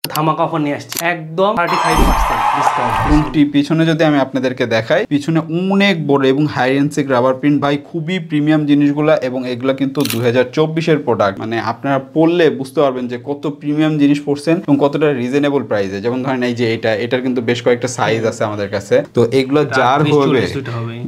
ধামাকা অফার নিয়ে আসছি একদম 35% ডিসকাউন্ট। কোনটি পিছনে যদি আমি আপনাদেরকে দেখাই, পিছনে অনেক বড় এবং হাই রেঞ্জের রাবার প্রিন্ট ভাই, খুবই প্রিমিয়াম জিনিসগুলা এবং এগুলা কিন্তু 2024 প্রোডাক্ট। মানে আপনারা পড়লে বুঝতে পারবেন যে কত প্রিমিয়াম জিনিস পড়ছেন এবং কতটা রিজনেবল প্রাইসে। যেমন ধরেন এই যে এটার কিন্তু বেশ কয়েকটা সাইজ আছে আমাদের কাছে, তো এগুলো যার হবে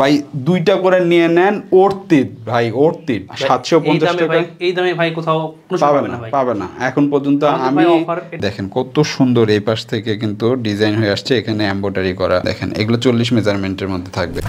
ভাই দুইটা করে নিয়ে নেন, অর্থিত ভাই, অর্থিত। 750 টাকা এই দামে ভাই কোথাও পাবে না এখন পর্যন্ত। আমি দেখেন কত সুন্দর এই পাশ থেকে কিন্তু ডিজাইন হয়ে আসছে, এখানে এমব্রয়ডারি করা। দেখেন এগুলো 40 মেজারমেন্টের মধ্যে থাকবে।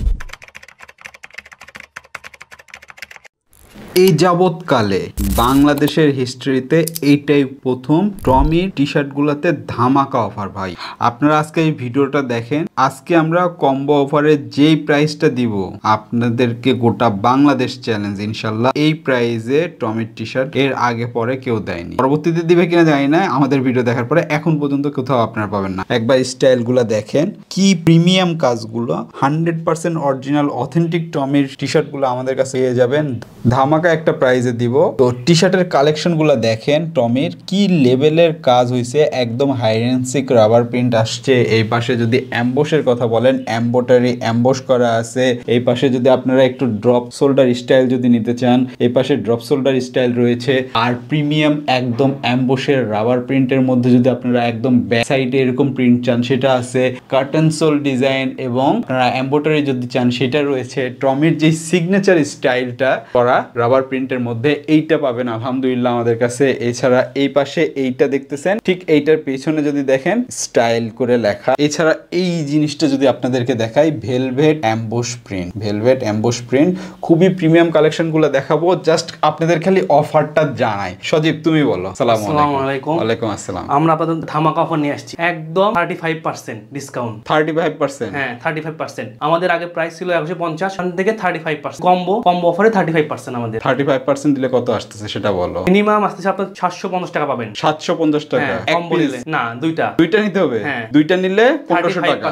এই যাবৎকালে বাংলাদেশের হিস্ট্রিতে এইটাই প্রথম টমির টি শার্ট গুলাতে ধামাকা অফার ভাই। আপনারা আজকে এই ভিডিওটা দেখেন, আজকে আমরা কম্বো অফারে যেই প্রাইসটা দিব আপনাদেরকে গোটা বাংলাদেশ চ্যালেঞ্জ ইনশাল্লাহ, এই প্রাইসে টমির টি শার্ট এর আগে পরে কেউ দেয়নি। পরবর্তীতে দিবে কিনা জানি না, আমাদের ভিডিও দেখার পরে এখন পর্যন্ত কোথাও আপনারা পাবেন না। একবার স্টাইল গুলা দেখেন, কি প্রিমিয়াম কাজগুলো, 100% অরিজিনাল অথেন্টিক টমির টি শার্ট গুলো আমাদের কাছে পেয়ে যাবেন ধামাকা একটা প্রাইজে দিব। তো টি শার্টের কালেকশন গুলা দেখেন, টমির কি লেভেলের কাজ হয়েছে, একদম হাইরেন্সিক রাবার প্রিন্ট আসছে। এই পাশে যদি অ্যাম্বসের কথা বলেন, এমব্রয়ডারি অ্যাম্বস করা আছে। এই পাশে যদি আপনারা একটু ড্রপ শোল্ডার স্টাইল যদি নিতে চান, এই পাশে ড্রপ শোল্ডার স্টাইল রয়েছে। আর প্রিমিয়াম একদম অ্যাম্বসের রাবার প্রিন্টের মধ্যে যদি আপনারা একদম ব্যাক সাইডে এরকম প্রিন্ট চান সেটা আছে। কার্টন সোল ডিজাইন এবং এমব্রয়ডারি যদি চান সেটা রয়েছে। টমির যে সিগনেচার স্টাইলটা করা রাবার প্রিন্টের মধ্যে এইটা পাবেন আলহামদুলিল্লাহ আমাদের কাছে। এছাড়া এই পাশে এইটা দেখতেছেন, ঠিক এইটার পেছনে যদি দেখেন স্টাইল করে লেখা। এছাড়া এই জিনিসটা যদি আপনাদেরকে দেখাই, ভেলভেট অ্যাম্বস প্রিন্ট, ভেলভেট অ্যাম্বস প্রিন্ট, খুবই প্রিমিয়াম কালেকশন গুলো দেখাবো। জাস্ট আপনাদের খালি অফারটা জানাই। সজীব তুমি বলো। আসসালামু আলাইকুম। ওয়ালাইকুম আসসালাম। আমরা আপনাদের ধামাকা অফার নিয়ে আসছি একদম 35% ডিসকাউন্ট। 35%? হ্যাঁ 35%। আমাদের আগে প্রাইস ছিল 150, থেকে 35% কম্বো অফারে 35%। আমাদের 35% দিলে কত আসতেছে সেটা বলো। মিনিমাম আসতেছে আপনার 750 টাকা পাবেন। 750 টাকা কম্বো নিলে না, দুইটা নিতে হবে। দুইটা নিলে 1500 টাকা,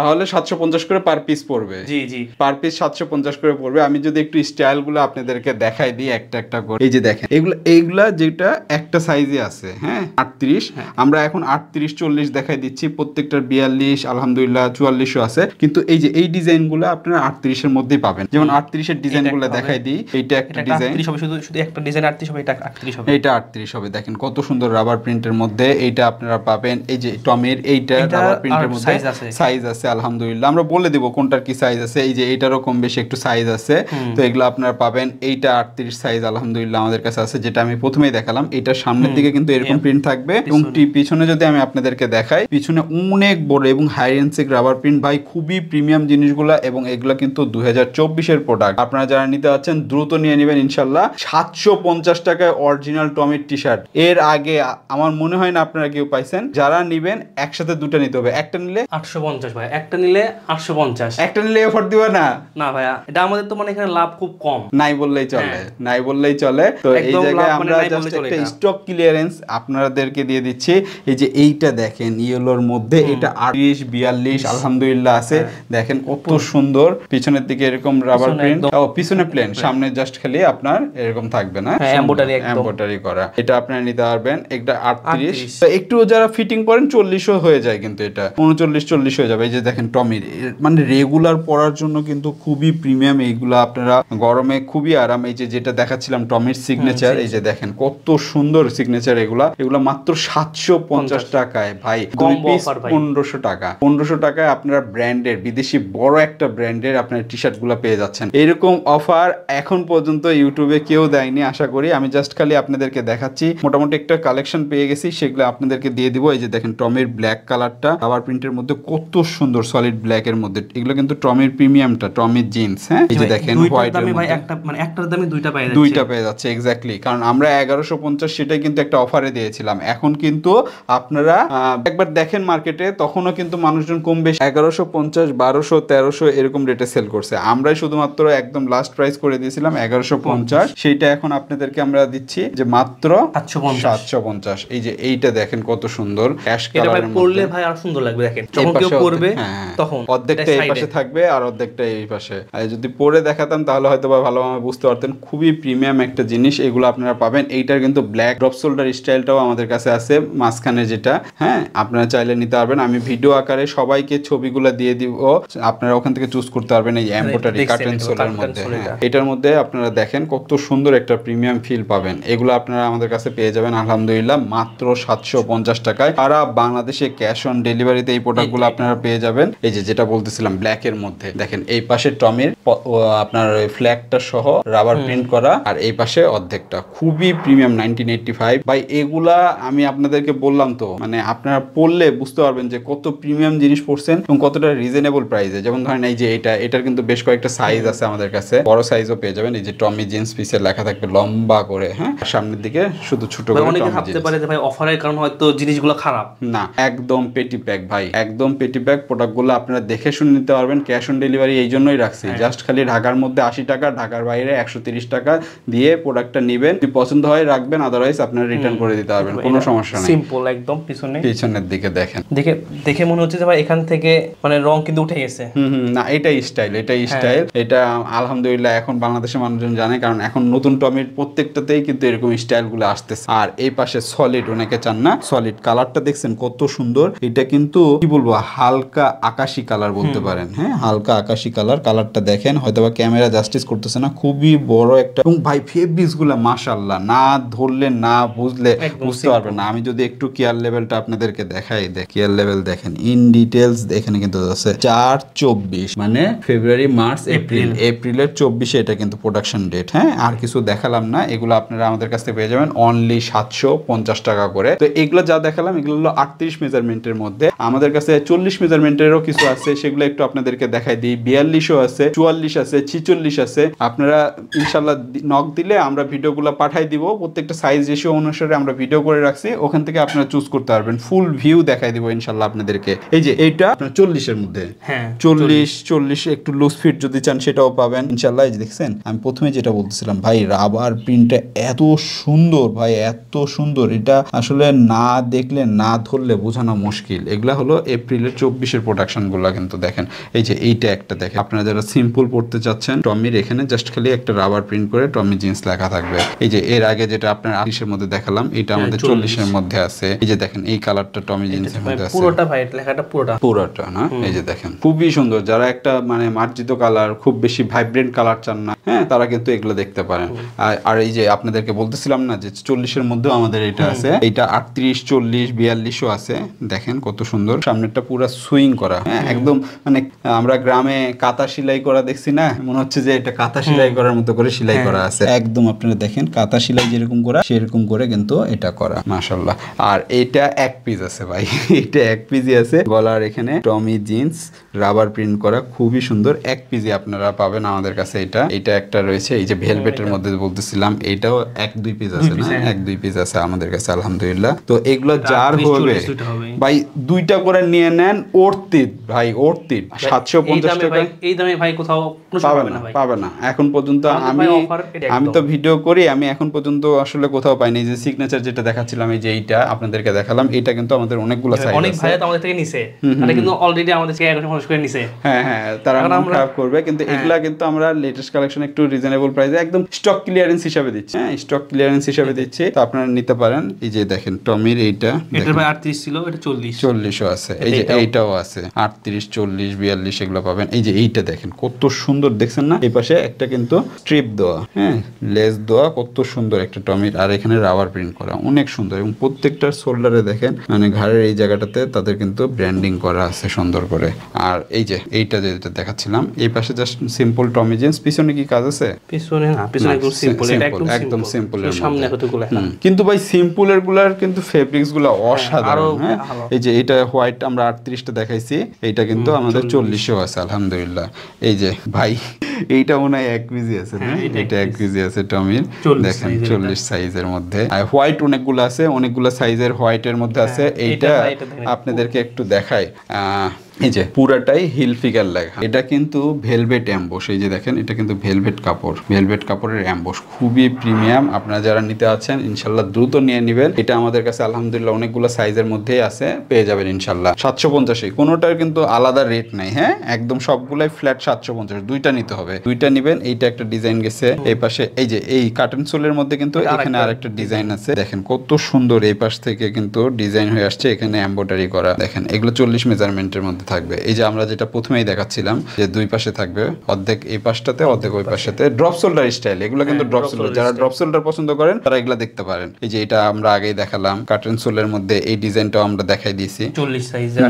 তাহলে 750 করে পার পিস পড়বে। জি পার পিস 750 করে পড়বে। আমি যদি একটু স্টাইল গুলো আপনাদেরকে দেখাই দিই একটা একটা করে, এই যে দেখেন এইগুলা যেটা একটা সাইজে আছে, হ্যাঁ 38, আমরা এখন 38 40 দেখাই দিচ্ছি। প্রত্যেকটার 42 আলহামদুলিল্লাহ 44ও আছে, কিন্তু এই যে এই ডিজাইন গুলো আপনারা 38 এর মধ্যেই পাবেন। যেমন 38 এর ডিজাইন গুলো দেখাই দিই। এইটা একটা ডিজাইন হবে, শুধু একটা ডিজাইন 38 হবে, এটা 38 হবে। এইটা 38 হবে। দেখেন কত সুন্দর রাবার প্রিন্টের মধ্যে এইটা আপনারা পাবেন। এই যে টমির এইটা রাবার প্রিন্টের মধ্যে সাইজ আছে আলহামদুলিল্লাহ। আমরা বলে দিব কোনটার কি সাইজ আছে। এই যে এইটারও কম বেশি একটু সাইজ আছে, তো এগুলো আপনারা পাবেন। এইটা 38 সাইজ আলহামদুলিল্লাহ আমাদের কাছে আছে, যেটা আমি প্রথমেই দেখালাম। এটার সামনের দিকে কিন্তু এরকম প্রিন্ট থাকবে এবং পিছনে যদি আমি আপনাদেরকে দেখাই, পিছনে অনেক বড় এবং হাই রেঞ্জের রাবার প্রিন্ট ভাই, খুবই প্রিমিয়াম জিনিসগুলা এবং এগুলা কিন্তু 2024 প্রোডাক্ট। আপনারা যারা নিতে যাচ্ছেন দ্রুত নিয়ে নেবেন ইনশাল্লাহ। 750 টাকায় অরিজিনাল টমির টি শার্ট। এর আগে আমার মনে হয় না আপনারা কেউ পাইছেন। যারা নিবেন একসাথে দুটো নিতে হবে, একটা নিলে 850 ভাই, একটা নিলে 850, একটা নিলে অফার দিবা না? না ভাইয়া, এটা আমাদের তো মানে এখানে লাভ খুব কম, নাই বললেই চলে। তো এই জায়গায় আমরা জাস্ট একটা স্টক ক্লিয়ারেন্স আপনাদেরকে দিয়ে দিচ্ছি। এই যে এইটা দেখেন ইয়েলোর মধ্যে, এটা 38 42 আলহামদুলিল্লাহ আছে। দেখেন কত সুন্দর, পিছনের দিকে এরকম রাবার প্রিন্ট, পিছনে প্লেন, সামনে জাস্ট খালি আপনার এরকম থাকবে না, এমব্রয়ডারি করা। এটা আপনারা নিতে পারবেন। এটা 38, তো একটু যারা ফিটিং করেন 40ও হয়ে যায়, কিন্তু এটা 39 40 হয়ে যাবে। এই যে দেখেন টমির, মানে রেগুলার পরার জন্য কিন্তু খুবই প্রিমিয়াম। এইগুলা আপনারা গরমে খুবই আরাম। এই যে যেটা দেখাচ্ছিলাম টমির সিগনেচার, এই যে দেখেন কত সুন্দর সিগনেচার। এগুলা মাত্র 750 টাকায় ভাই, 2 পিস 1500 টাকা। 1500 টাকায় আপনারা ব্র্যান্ডের, বিদেশি বড় একটা ব্র্যান্ডের আপনার টি শার্ট গুলা পেয়ে যাচ্ছেন। এরকম অফার এখন পর্যন্ত ইউটিউবে কেউ দেয়নি আশা করি। আমি জাস্ট খালি আপনাদেরকে দেখাচ্ছি। মোটামুটি একটা কালেকশন পেয়ে গেছি, সেগুলো আপনাদেরকে দিয়ে দিব। এই যে দেখেন টমির ব্ল্যাক কালারটা রাবার প্রিন্টের মধ্যে কত সুন্দর, সলিড ব্ল্যাক এর মধ্যে। এগুলো কিন্তু টমির প্রিমিয়ামটা, টমির জিন্স। হ্যাঁ এই যে দেখেন হোয়াইট এর মধ্যে একটার দামে দুইটা পেয়ে যাচ্ছে এক্স্যাক্টলি। কারণ আমরা 1150 সেটাই কিন্তু একটা অফারে দিয়েছিলাম। এখন কিন্তু আপনারা একবার দেখেন মার্কেটে, তখনও কিন্তু মানুষজন কম বেশি 1150 1200 1300 এরকম রেটে সেল করছে। আমরাই শুধুমাত্র একদম লাস্ট প্রাইস করে দিয়েছিলাম 1150 750, সেটা এখন আপনাদেরকে আমরা দিচ্ছি যে মাত্র 750। এই যে এইটা দেখেন কত সুন্দর অ্যাশ কালারের মধ্যে, পরলে ভাই আর সুন্দর লাগবে। দেখেন যখন কেউ পরবে তখন অর্ধেকটা এই পাশে থাকবে আর অর্ধেকটা এই পাশে। আর যদি পরে দেখাতাম তাহলে হয়তো বা ভালোভাবে বুঝতে পারতেন। খুবই প্রিমিয়াম একটা জিনিস, এগুলো আপনারা পাবেন। এইটার কিন্তু ব্ল্যাক ড্রপ শোল্ডার স্টাইলটাও আমাদের কাছে আছে, মাঝখানে যেটা, হ্যাঁ আপনারা চাইলে নিতে পারবেন। আমি ভিডিও আকারে সবাইকে ছবিগুলো দিয়ে দিব, আপনারা ওখান থেকে চুজ করতে পারবেন। এই এমব্রয়ডারি কার্টেন সোলের মধ্যে, এটার মধ্যে আপনারা দেখেন কত সুন্দর একটা প্রিমিয়াম ফিল পাবেন। এগুলো আপনারা আমাদের কাছে পেয়ে যাবেন আলহামদুলিল্লাহ মাত্র 750 টাকায়। সারা বাংলাদেশে ক্যাশ অন ডেলিভারিতে এই প্রোডাক্টগুলো আপনারা পেয়ে যাবেন। এই যে যেটা বলতেছিলাম ব্ল্যাক এর মধ্যে দেখেন, এই পাশে টমির আপনার ফ্ল্যাগটা সহ রাবার প্রিন্ট করা, আর এই পাশে অর্ধেকটা খুবই প্রিমিয়াম 1985 ভাই। এগুলা আমি আপনাদেরকে বললাম তো, মানে আপনারা পড়লে বুঝতে পারবেন যে কত প্রিমিয়াম জিনিস পড়ছেন এবং কতটা রিজনেবল প্রাইসে। যেমন ধরেন এই যে এটার কিন্তু বেশ কয়েকটা সাইজ আছে আমাদের কাছে, বড় সাইজও পেয়ে যাবেন। এই যে টমি জিন্স পিসের লেখা থাকবে লম্বা করে, হ্যাঁ সামনের দিকে শুধু ছোট করে। অনেকে ভাবতে পারে যে ভাই অফারের কারণে হয়তো জিনিসগুলো খারাপ, না একদম পেটি প্যাক ভাই, একদম পেটি প্যাক। প্রোডাক্টগুলো আপনারা দেখে শুনে নিতে পারবেন। ক্যাশ অন ডেলিভারি এই জন্যই রাখছি, জাস্ট খালি ঢাকার মধ্যে 80 টাকা, ঢাকার বাইরে 130 টাকা দিয়ে প্রোডাক্টটা নেবেন। যদি পছন্দ হয় রাখবেন, আদারওয়াইজ আপনারা রিটার্ন করে দিতে পারবেন, কোনো সমস্যা নাই। সিম্পল একদম। পিছনের দিকে দেখেন, দেখে মনে হচ্ছে যে ভাই এখান থেকে মানে রং কিন্তু উঠে গেছে। না এটাই স্টাইল, এটা আলহামদুলিল্লাহ এখন বাংলাদেশের মানুষজন জানে, কারণ এখন নতুন টমির প্রত্যেকটাতেই কিন্তু এরকম স্টাইলগুলো আসতেছে। আর এই পাশে সলিড অনেকে চান না, সলিড কালারটা দেখছেন কত সুন্দর। এটা কিন্তু কি বলবো, হালকা আকাশি কালার বলতে পারেন, হ্যাঁ হালকা আকাশি কালারটা দেখেন, হয়তোবা ক্যামেরা জাস্টিস করতেছে না, খুবই বড় একটা। এবং ভাই ফেব্রিক্স গুলা মাশাআল্লাহ, না ধরলে না বুঝলে বুঝতে পারবেন না। আমি যদি একটু কেয়ার লেভেলটা আপনাদেরকে দেখাই, কেয়ার লেভেল দেখেন ইন ডিটেলস, এখানে কিন্তু আছে 4/24, মানে ফেব্রুয়ারি মার্চ এপ্রিলের 24-এ এটা কিন্তু প্রোডাকশন ডেট। হ্যাঁ আর কিছু দেখালাম না, এগুলো আপনারা আমাদের কাছ থেকে পেয়ে যাবেন অনলি 750 টাকা করে। তো এগুলো যা দেখালাম এগুলো হলো 38 মেজারমেন্টের মধ্যে। আমাদের কাছে 40 মেজারমেন্টেরও কিছু আছে, সেগুলো একটু আপনাদেরকে দেখাই দিই। 42ও আছে, 44 আছে, 46 আছে। আপনারা ইনশাল্লাহ নক দিলে আমরা ভিডিওগুলো পাঠাই দিব, প্রত্যেকটা সাইজ রেশিও অনুসারে আমরা ভিডিও করে রাখছি, ওখান থেকে আপনারা চুজ করতে পারবেন। ফুল ভিউ দেখাই দিব ইনশাল্লাহ আপনাদেরকে। এই যে এইটা আপনার 40-এর মধ্যে, হ্যাঁ 40 একটু লুজ ফিট যদি চান সেটাও পাবেন ইনশাল্লাহ। এই যে দেখছেন, আমি প্রথমে যেটা বলতেছিলাম ভাই, রাবার প্রিন্টটা এত সুন্দর ভাই, এত সুন্দর, এটা আসলে না দেখলে না ধরলে বোঝানো মুশকিল। এগুলা হলো এপ্রিলের 24-এর প্রোডাকশন গুলা কিন্তু দেখেন। এই যে এইটা একটা দেখেন, আপনারা যারা সিম্পল পড়তে চাচ্ছেন, টমির এখানে জাস্ট খালি একটা রাবার প্রিন্ট করে টমি জিন্স লেখা থাকবে। এই যে এর আগে যেটা আপনার 38-এর মধ্যে দেখালাম, এটা আমাদের 40-এর মধ্যে আছে। এই যে দেখেন এই কালারটা টমি জিন্সের মধ্যে আছে, পুরোটা ভাই লেখাটা পুরোটা না। এই যে দেখেন খুবই সুন্দর, যারা একটা মানে মার্জিত কালার, খুব বেশি ভাইব্রেন্ট কালার চান না, হ্যাঁ তারা কিন্তু এগুলো দেখতে পারেন। আর এই যে আপনাদেরকে বলতেছিলাম না যে 40-এর মধ্যেও আমাদের এটা আছে, এটা 38, 40, 42ও আছে। দেখেন কত সুন্দর, সামনেরটা পুরো সুইং করা, হ্যাঁ একদম মানে আমরা গ্রামে কাঁথা সেলাই করা দেখছি না, মনে হচ্ছে যে এটা কাঁথা সেলাই করার মতো করে সেলাই করা আছে একদম। আপনারা দেখেন কাঁথা সেলাই যেরকম করা সেরকম করে কিন্তু এটা করা, মাশাআল্লাহ। আর এটা এক পিস আছে ভাই, এটা এক পিসই আছে। গলার এখানে টমি জিন্স রাবার প্রিন্ট করা, খুবই সুন্দর, এক পিসই আপনারা পাবেন আমাদের কাছে। এটা একটা রয়েছে, এই যে ভেলভেটের মধ্যে বলতেছিলাম, এটাও 1-2 পিস আছে না, 1-2 পিস আছে আমাদের কাছে আলহামদুলিল্লাহ। তো এগুলো যার হবে ভাই 2টা করে নিয়ে নেন, অর্থিত ভাই, অর্থিত 750 টাকা। এই দামে ভাই কোথাও পাবে না এখন পর্যন্ত। আমি তো ভিডিও করি, আমি এখন পর্যন্ত আসলে কোথাও পাইনি। যে সিগনেচার যেটা দেখাচ্ছিলাম, এই যে এইটা আপনাদেরকে দেখালাম, এটা কিন্তু আমাদের অনেকগুলো সাইজ আছে, অনেক ভাই তো আমাদের থেকে নিছে, তারা কিন্তু অলরেডি আমাদের থেকে 150 করে নিছে। হ্যাঁ তারা খারাপ করবে, কিন্তু এগুলা কিন্তু আমরা লেটেস্ট কালেকশন একটু রিজনেবল প্রাইসে একদম স্টক ক্লিয়ারেন্স হিসাবে দিচ্ছি। হ্যাঁ স্টক ক্লিয়ারেন্স হিসাবে দিচ্ছি, তো আপনারা নিতে পারেন। এই যে দেখেন টমির এইটা, এটার ভাই 38 ছিল, এটা 40ও আছে। এই যে এইটাও আছে 38, 40, 42 এগুলো পাবেন। এই যে এইটা দেখেন কত সুন্দর, দেখছেন না, এই পাশে একটা কিন্তু স্ট্রিপ দেওয়া, হ্যাঁ লেস দেওয়া, কত সুন্দর একটা টমির। আর এখানে রাবার প্রিন্ট করা, অনেক সুন্দর। এবং প্রত্যেকটার শোল্ডারে দেখেন, মানে ঘাড়ের এই জায়গাটাতে তাদের কিন্তু ব্র্যান্ডিং করা আছে সুন্দর করে। আর এই যে এইটা যেটা দেখাচ্ছিলাম, এই পাশে জাস্ট সিম্পল টমি জিন্স। পিছনে কি কাজ আছে? পিছনে না, পিছনে একদম সিম্পল, এটা একদম সিম্পল। সামনে কতগুলো, কিন্তু ভাই সিম্পলের গুলার কিন্তু ফেব্রিক্স গুলা অসাধারণ। হ্যাঁ এই যে এটা হোয়াইট আমরা 38টা দেখাইছি, এইটা কিন্তু আমাদের 40ও আছে আলহামদুলিল্লাহ। এই যে ভাই এইটা মনে হয় 1 কেজি আছে না, এটা 1 কেজি আছে টমির, দেখেন 40 সাইজের মধ্যে। আর হোয়াইট অনেকগুলো আছে, অনেকগুলো সাইজের হোয়াইটের মধ্যে আছে। এইটা আপনাদেরকে একটু দেখাই, এই যে পুরাটাই হিল ফিগার লেখা, এটা কিন্তু ভেলভেট অ্যাম্বোস। এই যে দেখেন, এটা কিন্তু ভেলভেট কাপড়, ভেলভেট কাপড়ের অ্যাম্বোস, খুবই প্রিমিয়াম। আপনারা যারা নিতে আছেন ইনশাল্লাহ দ্রুত নিয়ে নেবেন। এটা আমাদের কাছে আলহামদুলিল্লাহ অনেকগুলো সাইজের মধ্যেই আছে, পেয়ে যাবেন ইনশাল্লাহ 750। কোনোটার কিন্তু আলাদা রেট নাই, হ্যাঁ, একদম সবগুলাই ফ্ল্যাট 750। দুইটা নিতে হবে, দুইটা নিবেন। এইটা একটা ডিজাইন গেছে এই পাশে, এই যে এই কার্টন সোলের মধ্যে কিন্তু এখানে আরেকটা ডিজাইন আছে, দেখেন কত সুন্দর। এই পাশ থেকে কিন্তু ডিজাইন হয়ে আসছে, এখানে এমব্রয়ডারি করা, দেখেন এগুলো 40 মেজারমেন্টের মধ্যে থাকবে। এই যে আমরা যেটা প্রথমেই দেখাচ্ছিলাম যে দুই পাশে থাকবে, অর্ধেক এই পাশটাতে অর্ধেক ওই পাশটাতে, ড্রপ শোল্ডার স্টাইল। এগুলো কিন্তু ড্রপ শোল্ডার, যারা ড্রপ শোল্ডার পছন্দ করেন তারা এগুলো দেখতে পারেন। এই যে এটা আমরা আগেই দেখালাম কার্টন সোলের মধ্যে, এই ডিজাইনটাও আমরা দেখাই দিয়েছি 40 সাইজের।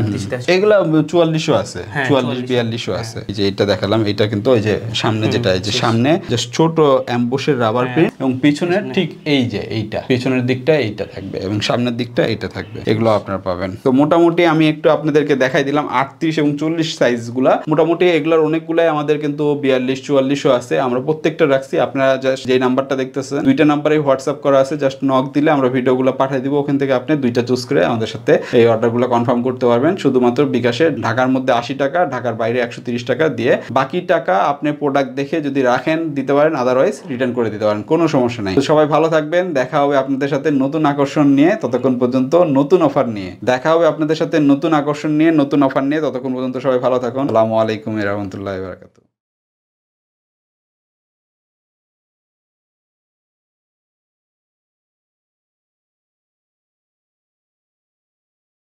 এগুলা 44ও আছে, 44-42ও আছে। এই যে এটা দেখালাম, এটা কিন্তু ওই যে সামনে যেটা, এই যে সামনে জাস্ট ছোট এমবোসের রাবার প্রিন্ট, এবং পিছনের ঠিক এই যে এইটা পিছনের দিকটা এইটা থাকবে এবং সামনের দিকটা এইটা থাকবে, এগুলো আপনারা পাবেন। তো মোটামুটি আমি একটু আপনাদেরকে দেখাই দিলাম 38 এবং 40 সাইজগুলা। মোটামুটি এগুলার অনেকগুলাই আমাদের কিন্তু 42-44ও আছে, আমরা প্রত্যেকটা রাখছি। আপনারা জাস্ট যে নাম্বারটা দেখতেছেন, দুইটা নাম্বারে হোয়াটসঅ্যাপ করা আছে, জাস্ট নক দিলে আমরা ভিডিওগুলো পাঠিয়ে দিব। ওখান থেকে আপনি দুইটা চুজ করে আমাদের সাথে এই অর্ডারগুলো কনফার্ম করতে পারবেন। শুধুমাত্র বিকাশে ঢাকার মধ্যে 80 টাকা, ঢাকার বাইরে 130 টাকা দিয়ে, বাকি টাকা আপনি প্রোডাক্ট দেখে যদি রাখেন দিতে পারেন, আদারওয়াইজ রিটার্ন করে দিতে পারেন, কোনো সমস্যা নাই। তো সবাই ভালো থাকবেন, দেখা হবে আপনাদের সাথে নতুন আকর্ষণ নিয়ে, ততক্ষণ পর্যন্ত নতুন অফার নিয়ে দেখা হবে আপনাদের সাথে, নতুন আকর্ষণ নিয়ে, নতুন অফার নিয়ে। ততক্ষণ পর্যন্ত সবাই ভালো থাকুন। আসসালামু আলাইকুম ওয়া রাহমাতুল্লাহি ওয়া বারাকাতুহু।